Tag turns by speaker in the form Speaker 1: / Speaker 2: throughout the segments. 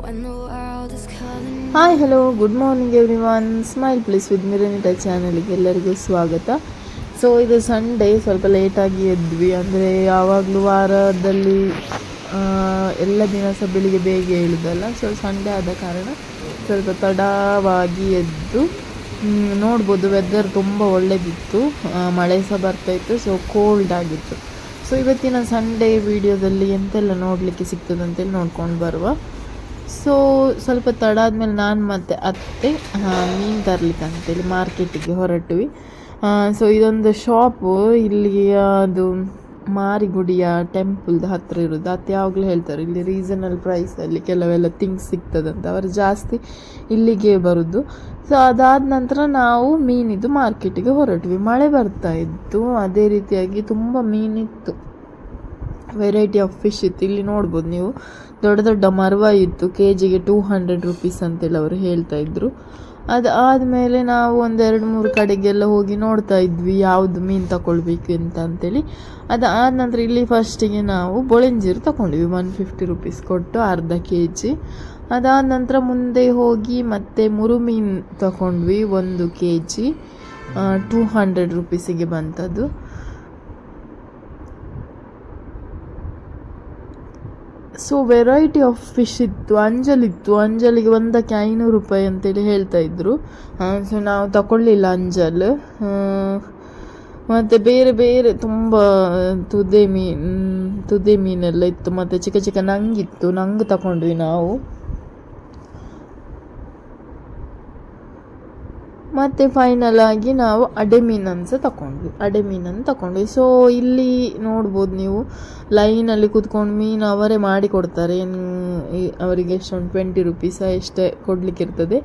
Speaker 1: Hi hello good morning everyone. Smile please with ಮಿರನಿಟಾ ಚಾನಲ್ಗೆ ಎಲ್ಲರಿಗೂ ಸ್ವಾಗತ. ಸೊ ಇದು ಸಂಡೇ, ಸ್ವಲ್ಪ ಲೇಟಾಗಿ ಎದ್ವಿ. ಅಂದರೆ ಯಾವಾಗಲೂ ವಾರದಲ್ಲಿ ಎಲ್ಲ ದಿನ ಸಹ ಬೆಳಿಗ್ಗೆ ಬೇಗ ಏಳುದಲ್ಲ. ಸೊ ಸಂಡೇ ಆದ ಕಾರಣ ಸ್ವಲ್ಪ ತಡವಾಗಿ ಎದ್ದು ನೋಡ್ಬೋದು ವೆದರ್ ತುಂಬ ಒಳ್ಳೆದಿತ್ತು, ಮಳೆ ಸಹ ಬರ್ತಾಯಿತ್ತು. ಸೊ ಕೋಲ್ಡ್ ಆಗಿತ್ತು. ಸೊ ಇವತ್ತಿನ ಸಂಡೇ ವಿಡಿಯೋದಲ್ಲಿ ಎಂತೆಲ್ಲ ನೋಡಲಿಕ್ಕೆ ಸಿಗ್ತದೆ ಅಂತೇಳಿ ನೋಡ್ಕೊಂಡು ಬರುವ. ಸೊ ಸ್ವಲ್ಪ ತಡ ಆದಮೇಲೆ ನಾನು ಮತ್ತು ಅತ್ತೆ ಮೀನು ತರಲಿಕ್ಕೆ ಅಂತೇಳಿ ಮಾರ್ಕೆಟಿಗೆ ಹೊರಟ್ವಿ. ಸೊ ಇದೊಂದು ಶಾಪು ಇಲ್ಲಿ, ಅದು ಮಾರಿಗುಡಿಯ ಟೆಂಪಲ್ದು ಹತ್ತಿರ ಇರೋದು. ಅತ್ತೆ ಯಾವಾಗಲೂ ಹೇಳ್ತಾರೆ ಇಲ್ಲಿ ರೀಸನಲ್ ಪ್ರೈಸಲ್ಲಿ ಕೆಲವೆಲ್ಲ ಥಿಂಗ್ಸ್ ಸಿಗ್ತದಂತ. ಅವರು ಜಾಸ್ತಿ ಇಲ್ಲಿಗೆ ಬರೋದು. ಸೊ ಅದಾದ ನಂತರ ನಾವು ಮೀನಿದ್ದು ಮಾರ್ಕೆಟಿಗೆ ಹೊರಟ್ವಿ. ಮಳೆ ಬರ್ತಾ ಇತ್ತು, ಅದೇ ರೀತಿಯಾಗಿ ತುಂಬ ಮೀನಿತ್ತು, ವೆರೈಟಿ ಆಫ್ ಫಿಶ್ ಇತ್ತು. ಇಲ್ಲಿ ನೋಡ್ಬೋದು ನೀವು, ದೊಡ್ಡ ದೊಡ್ಡ ಮರವ ಇತ್ತು, ಕೆಜಿಗೆ 200 ರೂಪೀಸ್ ಅಂತೇಳಿ ಅವರು ಹೇಳ್ತಾ ಇದ್ರು. ಅದಾದಮೇಲೆ ನಾವು ಒಂದು 2-3 ಕಡೆಗೆಲ್ಲ ಹೋಗಿ ನೋಡ್ತಾ ಇದ್ವಿ ಯಾವುದು ಮೀನು ತಗೊಳ್ಬೇಕು ಅಂತೇಳಿ. ಅದಾದ ನಂತರ ಇಲ್ಲಿ ಫಸ್ಟಿಗೆ ನಾವು ಬೊಳೆಂಜೀರು ತಗೊಂಡ್ವಿ 150 ರೂಪೀಸ್ ಕೊಟ್ಟು ಅರ್ಧ kg. ಅದಾದ ನಂತರ ಮುಂದೆ ಹೋಗಿ ಮತ್ತೆ ಮುರು ಮೀನು ತಗೊಂಡ್ವಿ 1 kg 200 ರೂಪೀಸಿಗೆ ಬಂತದ್ದು. ಸೊ ವೆರೈಟಿ ಆಫ್ ಫಿಶ್ ಇತ್ತು. ಅಂಜಲಿತ್ತು, ಅಂಜಲಿಗೆ ಒಂದಕ್ಕೆ 500 ರೂಪಾಯಿ ಅಂತೇಳಿ ಹೇಳ್ತಾ ಇದ್ರು. ಸೊ ನಾವು ತಗೊಳ್ಳಿಲ್ಲ ಅಂಜಲ್. ಮತ್ತು ಬೇರೆ ಬೇರೆ ತುಂಬ ತುದೆ ಮೀನೆಲ್ಲ ಇತ್ತು, ಮತ್ತು ಚಿಕ್ಕ ಚಿಕ್ಕ ನಂಗಿತ್ತು, ನಂಗೆ ತಗೊಂಡ್ವಿ ನಾವು. ಮತ್ತು ಫೈನಲ್ ಆಗಿ ನಾವು ಅಡೆ ಮೀನನ್ನು ತಗೊಂಡ್ವಿ. ಸೊ ಇಲ್ಲಿ ನೋಡ್ಬೋದು ನೀವು, ಲೈನಲ್ಲಿ ಕೂತ್ಕೊಂಡು ಮೀನು ಅವರೇ ಮಾಡಿ ಕೊಡ್ತಾರೆ. ಅವರಿಗೆ ಎಷ್ಟೊಂದು 20 ರೂಪೀಸ ಎಷ್ಟೇ ಕೊಡಲಿಕ್ಕೆ ಇರ್ತದೆ.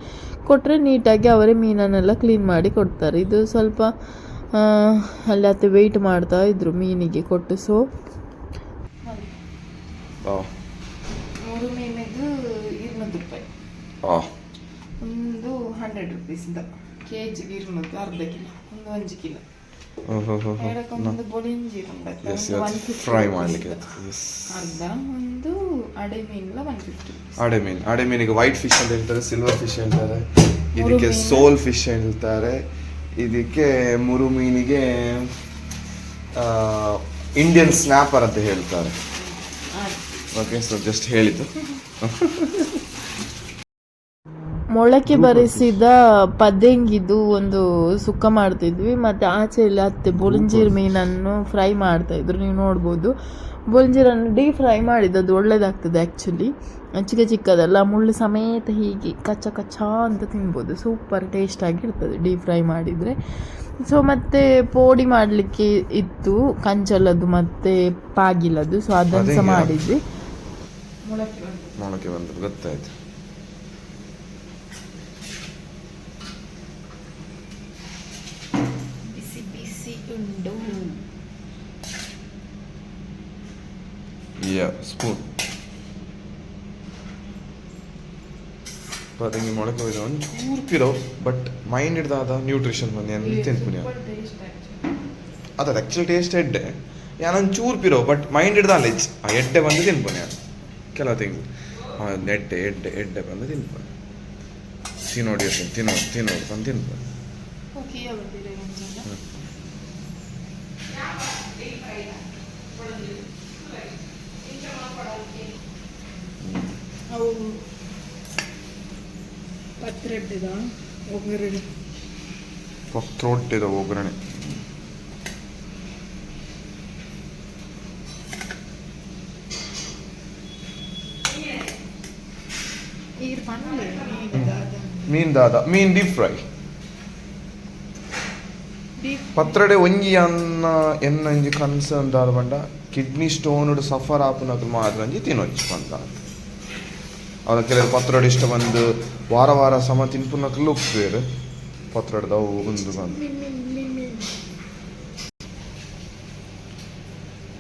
Speaker 1: ಕೊಟ್ಟರೆ ನೀಟಾಗಿ ಅವರೇ ಮೀನನ್ನೆಲ್ಲ ಕ್ಲೀನ್ ಮಾಡಿ ಕೊಡ್ತಾರೆ. ಇದು ಸ್ವಲ್ಪ ಅಲ್ಲಿ ಅತ್ತೆ ವೆಯ್ಟ್ ಮಾಡ್ತಾ ಇದ್ರು ಮೀನಿಗೆ ಕೊಟ್ಟು. ಸೊ 3 ಮೀನಿದು 200 ರೂಪಾಯಿ, ಒಂದು 100 ರೂಪೀಸಿಂದ ಕೆಜಿಗೆ 200, ಅರ್ಧ ಕಿಲೋ, ಒಂದು 1 ಕಿಲೋ. ಒಂದು ಬೊಳಿಂಜೀರು
Speaker 2: ಫ್ರೈ ಮಾಡಲಿಕ್ಕೆ
Speaker 1: ಅರ್ಧ, ಒಂದು ಅಡೆ ಮೀನೆಲ್ಲ 150.
Speaker 2: ಅಡೆ ಮೀನಿಗೆ ವೈಟ್ ಫಿಶ್ ಅಂತ ಹೇಳ್ತಾರೆ, ಸಿಲ್ವರ್ ಫಿಶ್ ಹೇಳ್ತಾರೆ, ಇದಕ್ಕೆ ಸೋಲ್ ಫಿಶ್ ಹೇಳ್ತಾರೆ, ಇದಕ್ಕೆ ಮುರು ಮೀನಿಗೆ ಇಂಡಿಯನ್ ಸ್ನ್ಯಾಪರ್ ಅಂತ ಹೇಳ್ತಾರೆ. ಓಕೆ, ಸೊ ಜಸ್ಟ್ ಹೇಳಿದ್ದು.
Speaker 1: ಮೊಳಕೆ ಬರಿಸಿದ ಪದ್ದೆಂಗಿದು ಒಂದು ಸುಕ್ಕ ಮಾಡ್ತಿದ್ವಿ. ಮತ್ತು ಆಚೆ ಇಲ್ಲಿ ಅತ್ತೆ ಬೊಳಂಜೀರು ಮೀನನ್ನು ಫ್ರೈ ಮಾಡ್ತಾಯಿದ್ರು. ನೀವು ನೋಡ್ಬೋದು, ಬೊಳಂಜೀರನ್ನು ಡೀಪ್ ಫ್ರೈ ಮಾಡಿದ್ದು ಒಳ್ಳೇದಾಗ್ತದೆ ಆ್ಯಕ್ಚುಲಿ. ಚಿಕ್ಕ ಚಿಕ್ಕದಲ್ಲ, ಮುಳ್ಳು ಸಮೇತ ಹೀಗೆ ಕಚ್ಚ ಅಂತ ತಿನ್ಬೋದು. ಸೂಪರ್ ಟೇಸ್ಟಾಗಿರ್ತದೆ ಡೀಪ್ ಫ್ರೈ ಮಾಡಿದರೆ. ಸೊ ಮತ್ತು ಪೋಡಿ ಮಾಡಲಿಕ್ಕೆ ಇತ್ತು, ಕಂಚಲದ್ದು ಮತ್ತು ಪಾಗಿಲದ್ದು. ಸೊ ಅದನ್ನು ಸಹ ಮಾಡಿದ್ವಿ.
Speaker 2: ಮೊಳಕೆ ಬಂದು ಗೊತ್ತಾಯ್ತು. ಸ್ಪೂನ್ ಪದಂಗಿ ಮೊಳಕೆ ಹೋಯ್ತು ಒಂಚೂರು ಪಿರೋ, ಬಟ್ ಮೈಂಡ್ ಹಿಡ್ದಾದ ನ್ಯೂಟ್ರಿಷನ್ ಬಂದು ಏನು ತಿನ್ಪುಣ್ಯ ಅದ ಆ್ಯಕ್ಚುಲಿ ಟೇಸ್ಟ್ ಎಡ್ಡೆ ಯಾನೊಂಚೂರು ಪಿರೋ, ಬಟ್ ಮೈಂಡ್ ಹಿಡ್ದಾಲ ಆ ಎಡ್ಡೆ ಬಂದು ತಿನ್ಪುಣ್ಯ ಕೆಲವು ತಿಂಗಳು ಎಡ್ಡೆ ಬಂದು ತಿನ್ಪುಣ್ಯ. ತಿನ್ನೋಡಿ ಬಂದು ತಿನ್ಪುಣ್ಯ.
Speaker 1: ಪತ್ರೊಟ್ಟಿದ ಒಗ್ಗರಣೆ
Speaker 2: ಮೀನ್ ಡೀಪ್ ಫ್ರೈ ಪತ್ರಡೆ ಒಂಜಿ ಅನ್ನ ಎನ್ನಂಜಿ ಕನ್ಸರ್ನ್ ದಾದ ಬಂಡ ಕಿಡ್ನಿ ಸ್ಟೋನ್ ಸಫರ್ ಆಪುನಕ್ಕೆ ಮಾತ್ರ ಅಂಜಿ ತಿನ್ನೊಂಜಿ ಬಂದ. ಅವರ ಕೆಲವರು ಪತ್ರೊಡೆ ಇಷ್ಟ ಬಂದು ವಾರ ಸಮ ತಿನ್ಪುನಕ್ಕೆಲ್ಲ ಉಪ್ಪೇರು ಪತ್ರೊಡ್ದವು ಒಂದು ಬಂದು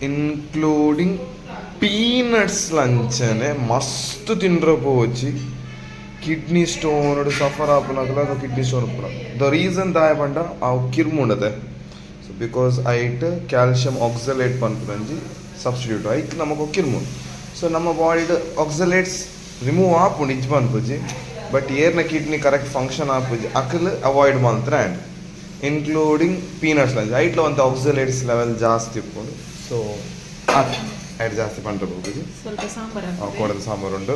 Speaker 2: ಇನ್ಕ್ಲೂಡಿಂಗ್ ಪೀನಟ್ಸ್ ಲಂಚನೆ ಮಸ್ತ್ ತಿನ್ರ ಪೋಚಿ ಕಿಡ್ನಿ ಸ್ಟೋನ್ ಸಫರ್ ಆಪುನಕ್ಕೆಲ್ಲ ಅದು ಕಿಡ್ನಿ ಸ್ಟೋನ್ ಪುರ ದ ರೀಸನ್ ದಾಯ ಬಂಡ ಅವು ಕಿರ್ಮುಂಡದೆ. ಸೊ ಬಿಕಾಸ್ ಐಟ್ ಕ್ಯಾಲ್ಶಿಯಂ ಆಕ್ಸಲೇಟ್ ಪನ್ಪುನಂಜಿ ಸಬ್ಸ್ಟಿಟ್ಯೂಟ್ ಐಕ್ ನಮಗೆ ಕಿರ್ಮುಂಡು. ಸೊ ನಮ್ಮ ಬಾಡಿಡ್ ಆಕ್ಸಲೇಟ್ಸ್ ರಿಮೂವ್ ಆಪುಂಡು ಇಜ್ಜಿ ಪನ್ಪುಜಿ ಬಟ್ ಏರ್ನ ಕಿಡ್ನಿ ಕರೆಕ್ಟ್ ಫಂಕ್ಷನ್ ಆಪುಜಿ ಅಕಲ್ ಅವಾಯ್ಡ್ ಮಾಡ್ತಾರೆ ಆ್ಯಂಡ್ ಇನ್ಕ್ಲೂಡಿಂಗ್ ಪೀನಟ್ಸ್ ಲಂಚ್ ಐಟ್ಲ ಒಂದು ಆಕ್ಸಿಲೇಟ್ಸ್ ಲೆವೆಲ್ ಜಾಸ್ತಿ ಇಪ್ಪುಂಡು ಸೊ ಐಟ್ ಜಾಸ್ತಿ ಪಂಡ್ರೆ ಹೋಗುದು
Speaker 1: ಸ್ವಲ್ಪ ಸಾಂಬಾರು
Speaker 2: ಕೊಡದ ಸಾಂಬಾರು ಉಂಟು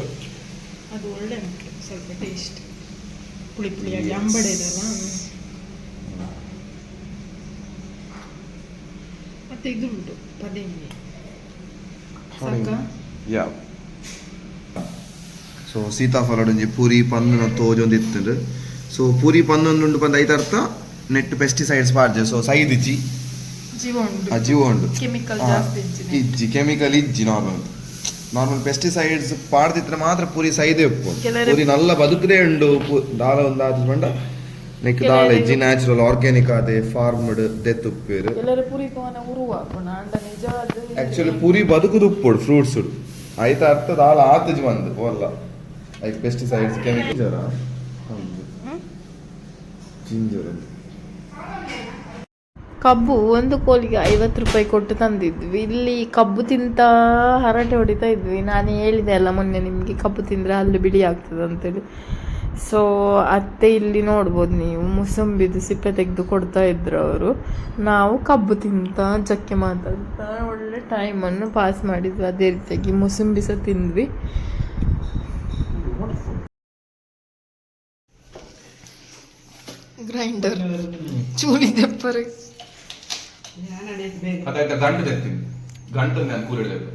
Speaker 1: ಅದು ಒಳ್ಳೆ ಉಂಟು ಸ್ವಲ್ಪ ಟೇಸ್ಟ್ ಪುಳಿ ಪುಳಿಯಾಗಿ ಅಂಬಡೆ ಇದೆಲ್ಲ ಮತ್ತೆ ಇದು ಉಂಟು ಪದೇಂಗಿ
Speaker 2: ಯಾ ಸೊ ಸೀತಾಫಲಡೊಂಜಿ ಪೂರಿ ಪನ್ನನ ತೋಜೊಂದು ಇತ್ತುಂಡು ಸೊ ಪೂರಿ ಪನ್ನೊಂದುಂಡು ಪಂದ ಐತ ಅರ್ಥ ನೆಟ್ ಪೆಸ್ಟಿಸೈಡ್ಸ್ ಪಾಡ್ಜೆ ಸೊ ಸೈದಿಚ್ಚಿ ಜೀವ ಉಂಡು
Speaker 1: ಕೆಮಿಕಲ್ ಜಾಸ್ತಿ
Speaker 2: ಇಜ್ಜಿ ಕೆಮಿಕಲ್ ಇಜ್ಜಿ ನಾರ್ಮಲ್ ಪೆಸ್ಟಿಸೈಡ್ಸ್ ಪಾಡ್ದಿದ್ರೆ ಮಾತ್ರ ಪೂರಿ ಸೈದೆ ಉಪ್ಪು ಪೂರಿ ನಲ್ಲ ಬದುಕದೇ ಉಂಡು ದಾಲ ಒಂದು ಆದ ನೆಕ್ ದಾಲ ಇಜ್ಜಿ ನ್ಯಾಚುರಲ್ ಆರ್ಗ್ಯಾನಿಕ್ ಆದೆ ಫಾರ್ಮ್ಡ್ ದೆತ್ ಉಪ್ಪೇರು ಆಕ್ಚುಲಿ ಪೂರಿ ಬದುಕುದು ಉಪ್ಪುಡು ಫ್ರೂಟ್ಸ್ ಐತ ಅರ್ಥ ದಾಲ ಆತಜ್ ಬಂದು ಒಲ್ಲ ಲೈಕ್ ಪೆಸ್ಟಿಸೈಡ್ಸ್ ಕೆಮಿಕಲ್ ಜಿಂಜರ್
Speaker 1: ಕಬ್ಬು ಒಂದು ಕೋಲಿಗೆ 50 ರೂಪಾಯಿ ಕೊಟ್ಟು ತಂದಿದ್ವಿ. ಇಲ್ಲಿ ಕಬ್ಬು ತಿಂತ ಹರಟೆ ಹೊಡಿತಾ ಇದ್ವಿ. ನಾನು ಹೇಳಿದೆ ಅಲ್ಲ ಮೊನ್ನೆ ನಿಮಗೆ, ಕಬ್ಬು ತಿಂದರೆ ಹಲ್ಲು ಬಿಡಿ ಆಗ್ತದೆ ಅಂತೇಳಿ. ಸೊ ಅತ್ತೆ ಇಲ್ಲಿ ನೋಡ್ಬೋದು ನೀವು, ಮುಸಂಬಿದು ಸಿಪ್ಪೆ ತೆಗೆದು ಕೊಡ್ತಾ ಇದ್ರು ಅವರು. ನಾವು ಕಬ್ಬು ತಿಂತ ಚಕ್ಕೆ ಮಾತಾಡ್ತಾ ಒಳ್ಳೆ ಟೈಮನ್ನು ಪಾಸ್ ಮಾಡಿದ್ವಿ. ಅದೇ ರೀತಿಯಾಗಿ ಮುಸಂಬಿ ಸಹ ತಿಂದ್ವಿ. ಗ್ರೈಂಡರ್ ಚೂಲಿ ದೆಪ್ಪರೆ
Speaker 2: ಗಂಟು ತೆಗ್ತೀನಿ, ಗಂಟು ನಾನು ಕೂರಿಡಬೇಕು.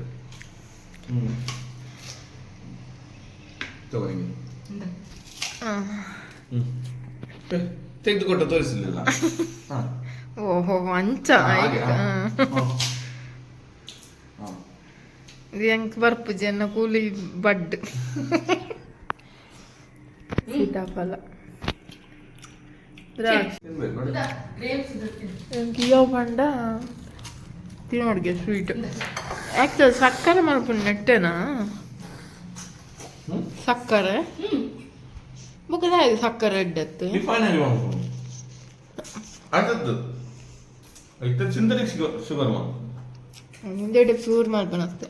Speaker 2: ತೆಗೆದುಕೊಟ್ಟು ತೋರಿಸಲಿಲ್ಲ.
Speaker 1: ಓಹೋ ಅಂಚ ಹೆಂಗ್ ಬರ್ಪುಜಿ ಅನ್ನ ಕೂಲಿ ಬಡ್ ಸೀತಾಫಲ ಕಿಯೋ ಪಂಡ ತಿನ್ನೋಡ್ಗೆ ಸ್ವೀಟ್. ಆ್ಯಕ್ಚುಲಿ ಸಕ್ಕರೆ ಮಾಡ್ಕೊಂಡು ನೆಟ್ಟೆನಾ, ಸಕ್ಕರೆ ಮುಖದ ಸಕ್ಕರೆ ಎಡ್ಡೆತ್ತು ಹಿಂದೆ ಶುಗರ್ ಮಾಡ್ಕೊಂಡು ಅಷ್ಟೇ.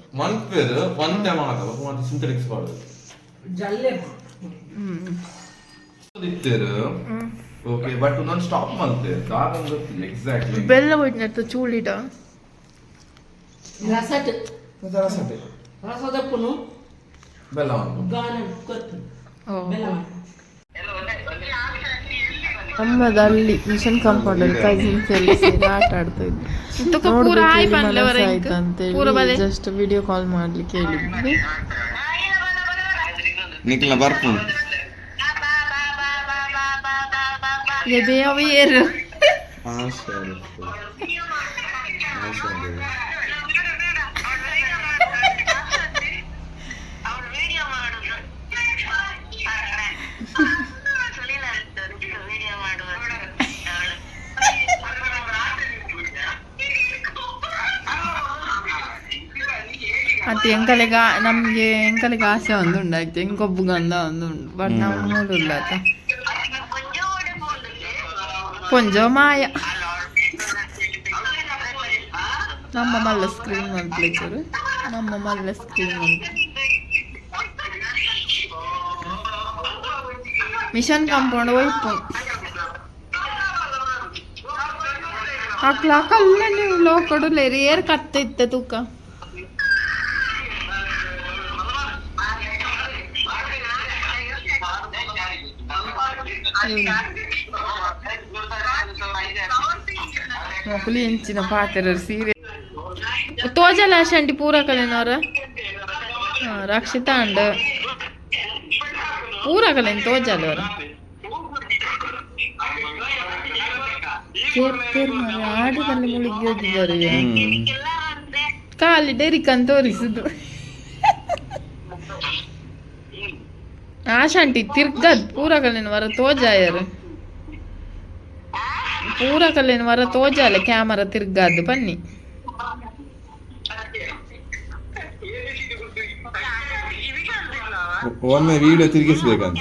Speaker 2: ಓಕೆ ಬಟ್ ನಾನು ಸ್ಟಾಪ್ ಮಾಡ್ತೆ ದಾರಂ ಗೊತ್ತಿಲ್ಲ ಎಕ್ಸಾಕ್ಟ್ಲಿ.
Speaker 1: ಬೆಲ್ಲ ಹೋಯ್ತು ಚೂಳಿಟ
Speaker 3: ರಸಟ್
Speaker 2: ರಸಟೆ
Speaker 3: ರಸದಪ್ಪನು
Speaker 2: ಬೆಲ್ಲ ಒಂದು
Speaker 3: ಗಾನ ಕೊತ್ತು ಬೆಲ್ಲ.
Speaker 1: ನಮ್ಮದಲ್ಲಿ ಮಿಷನ್ ಕಾಂಪೌಂಡ್ ಅಲ್ಲಿ ಕಸಿನ್ಸ್ ಎಲ್ಲ ಸೇರಿ ಆಟ ಆಡ್ತಾ ಇದ್ವಿ. ಅಂತೇಳಿ ಜಸ್ಟ್ ವಿಡಿಯೋ ಕಾಲ್ ಮಾಡ್ಲಿಕ್ಕೆ ಹೇಳಿದ್ವಿ.
Speaker 2: ನಿಖಿಲ ಬರ್ಪು
Speaker 1: ಎದೆಯವೇರು ಅದು ನಮಗೆ ಎಂಕಲಿಗೆ ಆಸೆ ಒಂದು ಉಂಟಾಯ್ತು, ಎಂಗೊಬ್ಬ ಗಂಧ ಒಂದು ಉಂಟು. ಬಟ್ ನಾವು ನೋಡಿಲ್ಲ ಆತ ಕೊಂಚ ಮಾಯ. ನಮ್ಮ ಮಲ್ಲ ಸ್ಕ್ರೀನ್ ಮಲ್ಪಲಿಕ್ಕರು, ನಮ್ಮ ಮಲ್ಲ ಸ್ಕ್ರೀನ್ ಮಲ್ಪ ಮಿಷನ್ ಕಾಂಪೌಂಡ್ ಹೋಯ್ತು ಹಾಕ್ಲಾಕಲ್ಲ ನೀವು ಲೋ ಕೊಡಲೇರಿ ಏರ್ ಕತ್ತೈತೆ ತೂಕ. ಮೊಕಲಿ ಹೆಂಚಿನ ಪಾತ್ರ ಸೀರೆ ತೋಜಲ ಶಂಟಿ ಪೂರ ಕಲೆನವ್ರ ರಕ್ಷಿತಾ ಅಂಡ್ ಪೂರ ಕಲೆನ್ ತೋಜಲ ಅವ್ರ ಆಟದಲ್ಲಿ ಮುಳುಗಿ ಹೋಗಿದ್ದಾರೆ. ಖಾಲಿ ಡೆರಿಕನ್ ತೋರಿಸುದು ಆಶಾಂಟಿ ತಿರ್ಗದ್ ಪೂರ ಕಲೆನ್ ವರ ತೋಜಾಯರು ಪೂರ ಕಲೆನ್ ವರ ತೋಜಾಲೆ ಕ್ಯಾಮರಾ ತಿರ್ಗಾದ್ ಬನ್ನಿ.
Speaker 2: ಒಮ್ಮೆ ವಿಡಿಯೋ ತಿರುಗಿಸ್ಬೇಕಂತ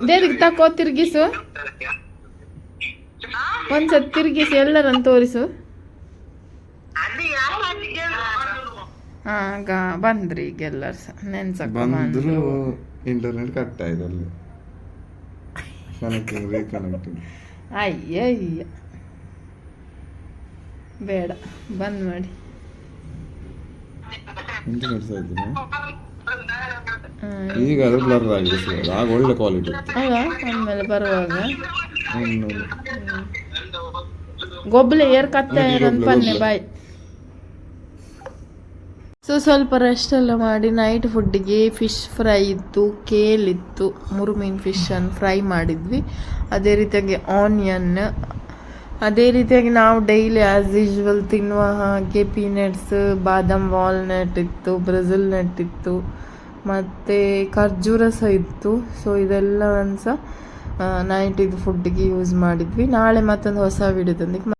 Speaker 1: ದೇರಿಗೆ ತಕೋ ತಿರ್ಗಿಸು, ಒಂದ್ಸತ್ ತಿರ್ಗಿಸಿ ಎಲ್ಲರನ್ನು ತೋರಿಸು. ಆಗ ಬಂದ್ರಿ ಈಗ ಎಲ್ಲರೂ ಸಹ ನೆನ್ಸಕ್ಕ
Speaker 2: ಬಂದ್ರು
Speaker 1: ಬಂದ್ರು.
Speaker 2: ಇಂಟರ್ನೆಟ್ ಕಟ್ ಆಯ್ತು ಅಲ್ಲಿ ಕನೆಕ್ಟಿಂಗ್ ರೀಕನೆಕ್ಟಿಂಗ್.
Speaker 1: ಅಯ್ಯಯ್ಯ ಬೇಡ ಬಂದ್ ಮಾಡಿ.
Speaker 2: ಇಂಟರ್ನೆಟ್ ಸಹ ಇದ್ದೀನಿ
Speaker 1: ಹ್ಮ್.
Speaker 2: ಈಗ ಅದು ಬ್ಲರ್ ಆಗಿದೆ ಸಿಗೋದು. ಆಗ ಒಳ್ಳೆ ಕ್ವಾಲಿಟಿ ಇತ್ತು.
Speaker 1: ಅಲ್ಲ ಆಮೇಲೆ ಬರುವಾಗ
Speaker 2: ಆಮೇಲೆ
Speaker 1: ಗೊಬ್ಬಲೆ ಏರ್ ಕತ್ತೆ
Speaker 2: ಗೊಬ್ಲೆ,
Speaker 1: ಪನ್ನೆ
Speaker 2: ಗೊಬ್ಲೆ.
Speaker 1: ಬಾಯ್. ಸೊ ಸ್ವಲ್ಪ ರೆಸ್ಟ್ ಎಲ್ಲ ಮಾಡಿ ನೈಟ್ ಫುಡ್ಡಿಗೆ ಫಿಶ್ ಫ್ರೈ ಇತ್ತು, ಕೇಲ್ ಇತ್ತು, ಮುರುಮೀನ್ ಫಿಶನ್ನು ಫ್ರೈ ಮಾಡಿದ್ವಿ. ಅದೇ ರೀತಿಯಾಗಿ ಆನಿಯನ್, ಅದೇ ರೀತಿಯಾಗಿ ನಾವು ಡೈಲಿ ಆ್ಯಸ್ ಯೂಶ್ವಲ್ ತಿನ್ನುವ ಹಾಗೆ ಪೀನಟ್ಸ್, ಬಾದಾಮ್ ವಾಲ್ನಟ್ ಇತ್ತು, ಬ್ರೆಜಿಲ್ ನಟ್ ಇತ್ತು, ಮತ್ತು ಖರ್ಜೂರ ಸಹ ಇತ್ತು. ಸೊ ಇದೆಲ್ಲವನ್ನು ಸಹ ನೈಟ್ ಇದು ಫುಡ್ಡಿಗೆ ಯೂಸ್ ಮಾಡಿದ್ವಿ. ನಾಳೆ ಮತ್ತೊಂದು ಹೊಸ ವಿಡಿಯೋದೊಂದಿಗೆ